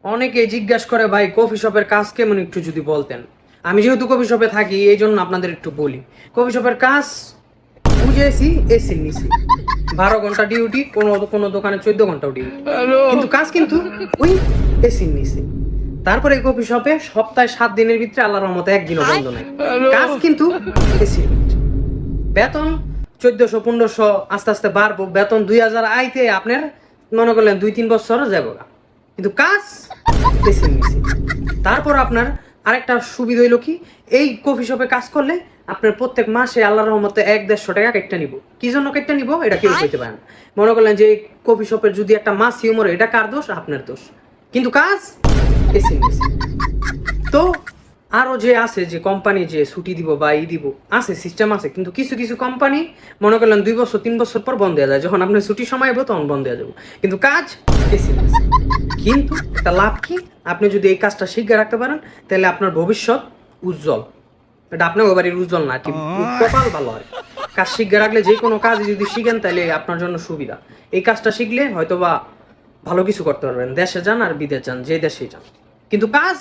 অনেকে জিজ্ঞাসা করে ভাই কফি শপের কাজ কেমন একটু যদি বলতেন। আমি যেহেতু কফি শপে থাকি এই জন্য আপনাদের একটু বলি। কফি শপের কাজ বুঝেছি, এসির নিচে 12 ঘন্টা ডিউটি, কোনো কোনো দোকানে 14 ঘন্টাও ডিউটি, কিন্তু কাজ কিন্তু ওই এসির নিচে। তারপরে কফি শপে সপ্তাহে 7 দিনের ভিতরে আল্লাহর রহমতে একদিনও বন্ধ নাই, কাজ কিন্তু এসির ভিতরে। বেতন 1400 1500, আস্তে আস্তে বাড়বো, বেতন 2000 আইতে আপনার মনে করলেন 2-3 বছর যাবো গা। কিন্তু কাজ বেশি নিছে। তারপর আপনার আরেকটা সুবিধা হইলো কি, এই কফি শপে কাজ করলে আপনার প্রত্যেক মাসে আল্লাহর রহমতে 1-150 টাকা কেটে নিব। কি জন্য কেটে নিব এটা কেউ কইতে পারে না। মনে করলেন যে কফি শপের যদি একটা মাছ হিউমর, এটা কার দোষ? আপনার দোষ। কিন্তু কাজ বেশি নিছে। তো আরো যে আছে যে কোম্পানি যে ছুটি দিব বা দিব আছে, সিস্টেম আছে, কিন্তু কিছু কিছু কোম্পানি মনে করলেন 2 বছর 3 বছর পর বন্ধ হয়ে যায়, যখন আপনার ছুটি সময় হবে তখন বন্ধ হয়ে যাবো। কিন্তু কাজ বেশি বেশি। কিন্তু একটা লাভ কি, আপনি যদি এই কাজটা শিখে রাখতে পারেন তাহলে আপনার ভবিষ্যৎ উজ্জ্বল। এটা আপনার বাড়ির উজ্জ্বল না কি, কপাল ভালো হয়। কাজ শিখে রাখলে যে কোনো কাজ যদি শিখেন তাহলে আপনার জন্য সুবিধা। এই কাজটা শিখলে হয়তোবা ভালো কিছু করতে পারবেন, দেশে যান আর বিদেশ যান, যে দেশেই যান, কিন্তু কাজ